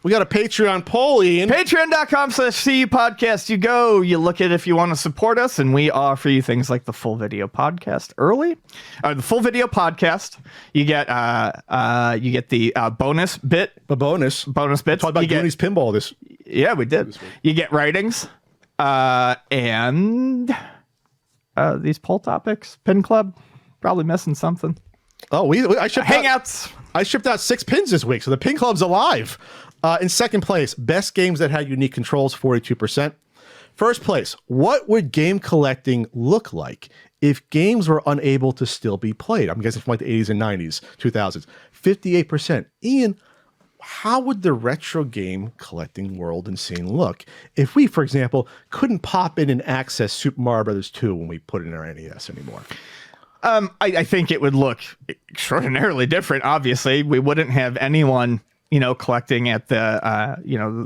We got a Patreon poll, Ian. Patreon.com/CU podcast. You go, you look at if you want to support us, and we offer you things like the full video podcast early. The full video podcast. You get the bonus bit. A bonus bits. Talk about Goonies pinball this. Yeah, we did. You get writings, and these poll topics. Pin Club, probably missing something. Oh, I shipped Hangouts. I shipped out 6 pins this week, so the Pin Club's alive. In second place, best games that had unique controls, 42%. First place, what would game collecting look like if games were unable to still be played? I'm guessing from like the 80s and 90s, 2000s. 58%. Ian, how would the retro game collecting world and scene look if we, for example, couldn't pop in and access Super Mario Brothers 2 when we put it in our NES anymore? I think it would look extraordinarily different. Obviously, we wouldn't have anyone, collecting at the,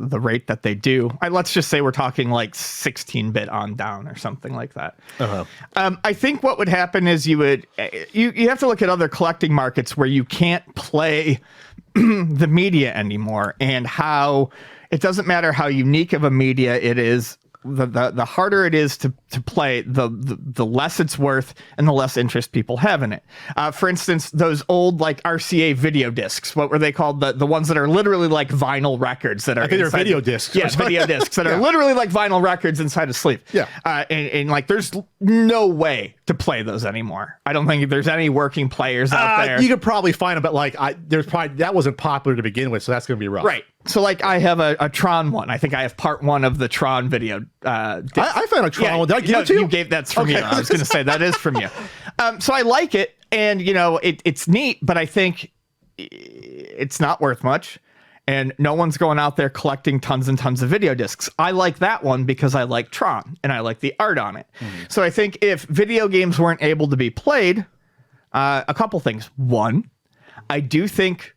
the rate that they do. Let's just say we're talking like 16-bit on down or something like that. I think what would happen is you have to look at other collecting markets where you can't play the media anymore, and how it doesn't matter how unique of a media it is. The harder it is to play, the less it's worth and the less interest people have in it. For instance, those old like RCA video discs, what were they called? The ones that are literally like vinyl records that are. I think they're video discs. Yes, video discs that are literally like vinyl records inside a sleeve. Yeah. And like there's no way to play those anymore. I don't think there's any working players out there. You could probably find them, but like there's probably that wasn't popular to begin with, so that's going to be rough. Right. So like I have a Tron one. I think I have part 1 of the Tron video. Disc. I found a Tron one. Did I give it to you? That's from you. I was going to say that is from you. So I like it, and it's neat, but I think it's not worth much, and no one's going out there collecting tons and tons of video discs. I like that one because I like Tron and I like the art on it. So I think if video games weren't able to be played, a couple things. One, I do think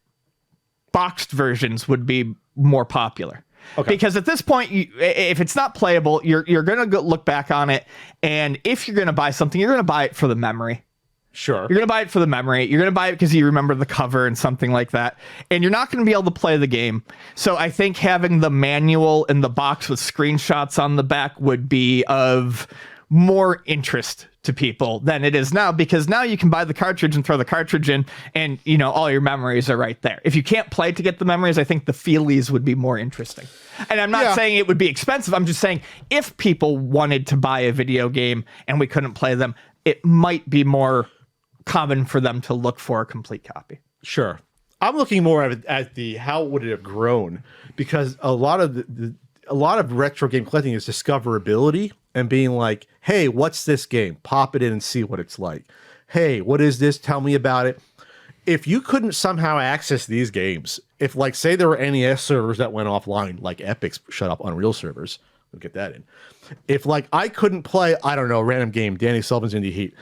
boxed versions would be more popular. Okay. Because at this point, if it's not playable, you're going to look back on it, and if you're going to buy something, you're going to buy it for the memory. Sure. You're going to buy it for the memory. You're going to buy it because you remember the cover and something like that, and you're not going to be able to play the game. So I think having the manual in the box with screenshots on the back would be of more interest to people than it is now, because now you can buy the cartridge and throw the cartridge in, and all your memories are right there. If you can't play to get the memories, I think the feelies would be more interesting. And I'm not saying it would be expensive. I'm just saying if people wanted to buy a video game and we couldn't play them, it might be more common for them to look for a complete copy. Sure. I'm looking more at the how would it have grown, because a lot of retro game collecting is discoverability and being like, hey, what's this game? Pop it in and see what it's like. Hey, what is this? Tell me about it. If you couldn't somehow access these games, if like say there were NES servers that went offline, like Epic's shut up Unreal servers, we'll get that in. If like I couldn't play, I don't know, a random game, Danny Sullivan's Indie Heat,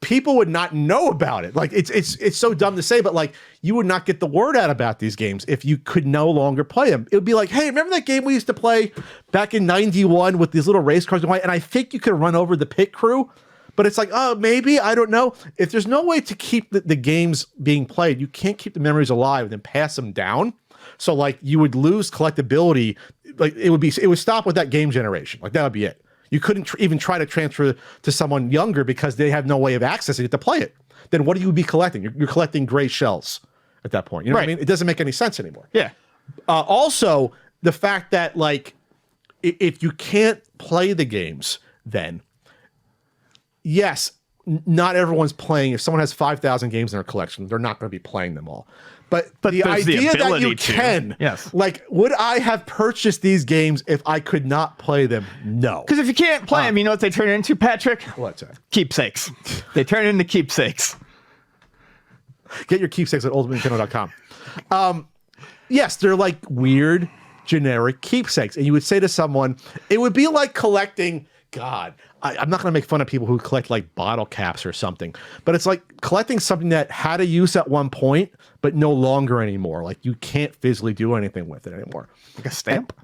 people would not know about it. Like it's so dumb to say, but like you would not get the word out about these games if you could no longer play them. It would be like, hey, remember that game we used to play back in '91 with these little race cars? And I think you could run over the pit crew, but it's like, oh, maybe, I don't know. If there's no way to keep the games being played, you can't keep the memories alive and then pass them down. So like you would lose collectability. Like it would stop with that game generation. Like that would be it. You couldn't even try to transfer to someone younger because they have no way of accessing it to play it. Then what do you be collecting? You're collecting gray shells at that point. You know what I mean? It doesn't make any sense anymore. Yeah. Also, the fact that like if you can't play the games, then yes, not everyone's playing. If someone has 5,000 games in their collection, they're not going to be playing them all. But the idea that you can, like, would I have purchased these games if I could not play them? No. Because if you can't play them, you know what they turn into, Patrick? What's that? Keepsakes. They turn into keepsakes. Get your keepsakes at ultimatenintendo.com. Yes, they're like weird, generic keepsakes. And you would say to someone, it would be like collecting, God, I'm not going to make fun of people who collect like bottle caps or something, but it's like collecting something that had a use at one point, but no longer anymore. Like you can't physically do anything with it anymore. Like a stamp?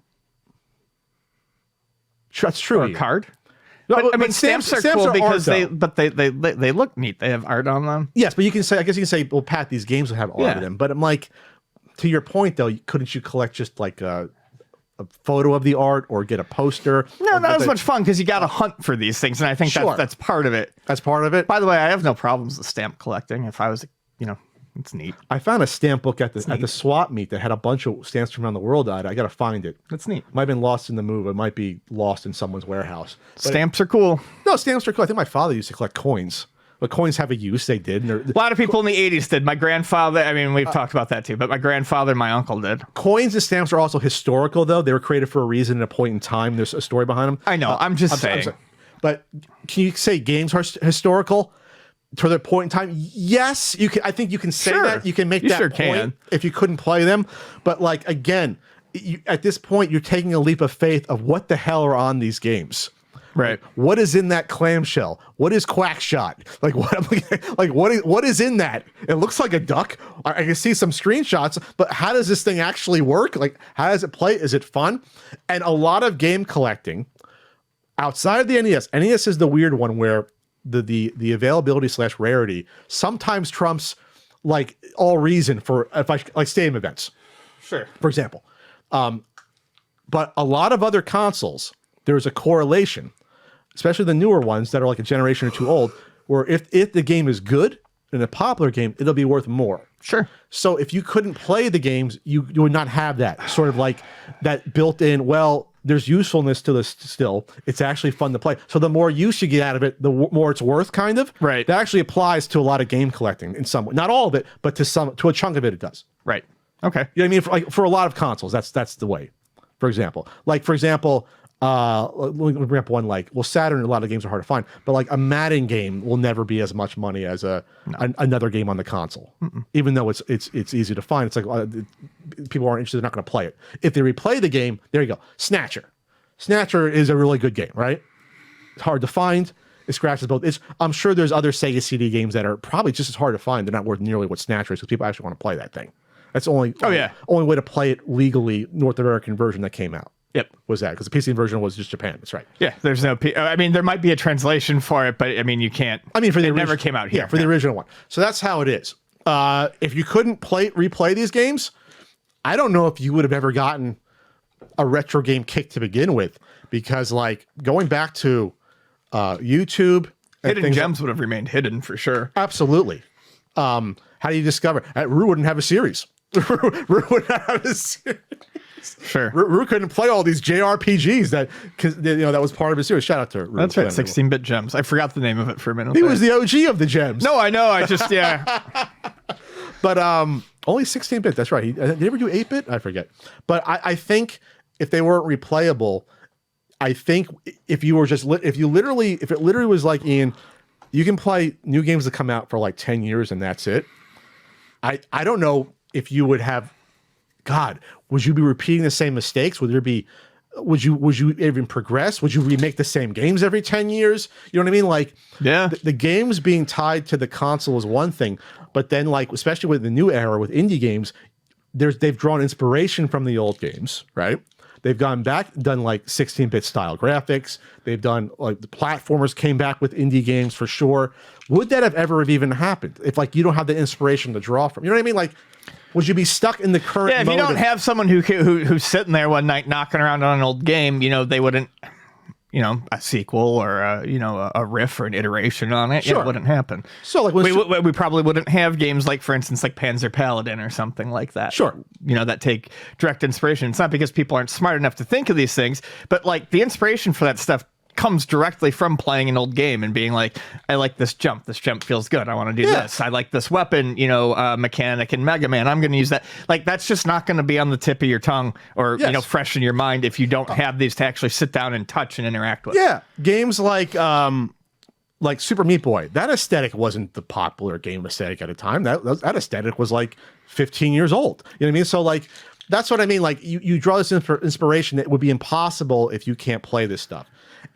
That's true. Or a card? No, but, I mean, stamps are cool because they look neat. They have art on them. Yes, but you can say, I guess you can say, well, Pat, these games will have art in them. But I'm like, to your point though, couldn't you collect just like a photo of the art or get a poster? No, not as much fun because you got to hunt for these things, and I think Sure. that's part of it. That's part of it. By the way, I have no problems with stamp collecting. If I was, it's neat. I found a stamp book at the swap meet that had a bunch of stamps from around the world on it. I got to find it. That's neat. Might have been lost in the move. It might be lost in someone's warehouse. But Stamps are cool. no, stamps are cool. I think my father used to collect coins. But coins have a use. They did. And A lot of people in the 80s did. My grandfather, I mean, we've talked about that too, but my grandfather and my uncle did. coins and stamps are also historical, though. They were created for a reason at a point in time. There's a story behind them. I know. I'm just saying. sorry. But can you say games are historical to their point in time? Yes, you can. I think you can say Sure. that. You can make You that sure point can. if you couldn't play them. But like again, at this point, you're taking a leap of faith of what the hell are on these games. Right. What is in that clamshell? What is Quackshot? Like what is in that? It looks like a duck. I can see some screenshots, but how does this thing actually work? Like how does it play? Is it fun? And a lot of game collecting outside of the NES. NES is the weird one where the availability / rarity sometimes trumps like all reason for like stadium events, Sure. for example. But a lot of other consoles, there's a correlation, especially the newer ones that are like a generation or two old, where if the game is good and a popular game, it'll be worth more. Sure. So if you couldn't play the games, you would not have that sort of like that built in, well, there's usefulness to this still. It's actually fun to play. So the more use you get out of it, the more it's worth, kind of. Right. That actually applies to a lot of game collecting in some way. Not all of it, but to a chunk of it, it does. Right. Okay. You know what I mean? For a lot of consoles, that's the way. For example, let me bring up one like, well, Saturn, a lot of games are hard to find, but like a Madden game will never be as much money as another game on the console. Even though it's easy to find. It's like people aren't interested, they're not going to play it. If they replay the game, there you go. Snatcher is a really good game, right? It's hard to find. It scratches both. I'm sure there's other Sega CD games that are probably just as hard to find. They're not worth nearly what Snatcher is because people actually want to play that thing. That's the only way to play it legally. North American version that came out. Yep. Was that because the PC version was just Japan? That's right. Yeah. There's no. I mean, there might be a translation for it, but I mean, you can't. I mean, it never came out here. Yeah, for the original one. So that's how it is. If you couldn't replay these games, I don't know if you would have ever gotten a retro game kick to begin with, because like going back to YouTube, Hidden gems would have remained hidden for sure. Absolutely. How do you discover? Rue wouldn't have a series. Rue would not have a series. Sure. Rue couldn't play all these JRPGs that was part of his series. Shout out to Rue. That's right. 16-bit gems. I forgot the name of it for a minute. He was the OG of the gems. No, I know. I just But only 16-bit. That's right. Did he ever do 8-bit? I forget. But I think if they weren't replayable, I think if it literally was like, Ian, you can play new games that come out for like 10 years and that's it. I don't know if you would have, God, would you be repeating the same mistakes? Would you even progress? Would you remake the same games every 10 years? You know what I mean? Like, yeah, the games being tied to the console is one thing, but then like, especially with the new era with indie games, they've drawn inspiration from the old games, right? They've gone back, done like 16-bit style graphics. They've done like the platformers came back with indie games for sure. Would that have ever even happened if like you don't have the inspiration to draw from? You know what I mean? Like, would you be stuck in the current? Yeah, if you don't have someone who's sitting there one night knocking around on an old game, they wouldn't, a sequel or a riff or an iteration on it. Sure. It wouldn't happen. So like we probably wouldn't have games like, for instance, like Panzer Paladin or something like that. Sure. That take direct inspiration. It's not because people aren't smart enough to think of these things, but like the inspiration for that stuff comes directly from playing an old game and being like, I like this jump. This jump feels good. I want to do this. I like this weapon, mechanic in Mega Man. I'm going to use that. Like, that's just not going to be on the tip of your tongue or, fresh in your mind if you don't have these to actually sit down and touch and interact with. Yeah. Games like Super Meat Boy, that aesthetic wasn't the popular game aesthetic at a time. That aesthetic was like 15 years old. You know what I mean? So like, that's what I mean. Like you draw this inspiration that would be impossible if you can't play this stuff.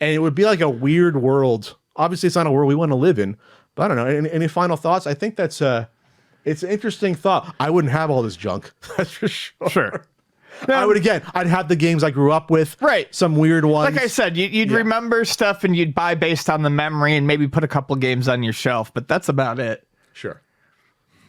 And it would be like a weird world. Obviously, it's not a world we want to live in. But I don't know. Any final thoughts? I think it's an interesting thought. I wouldn't have all this junk. That's for sure. Sure. I'd have the games I grew up with. Right. Some weird ones. Like I said, you'd remember stuff and you'd buy based on the memory and maybe put a couple games on your shelf, but that's about it. Sure.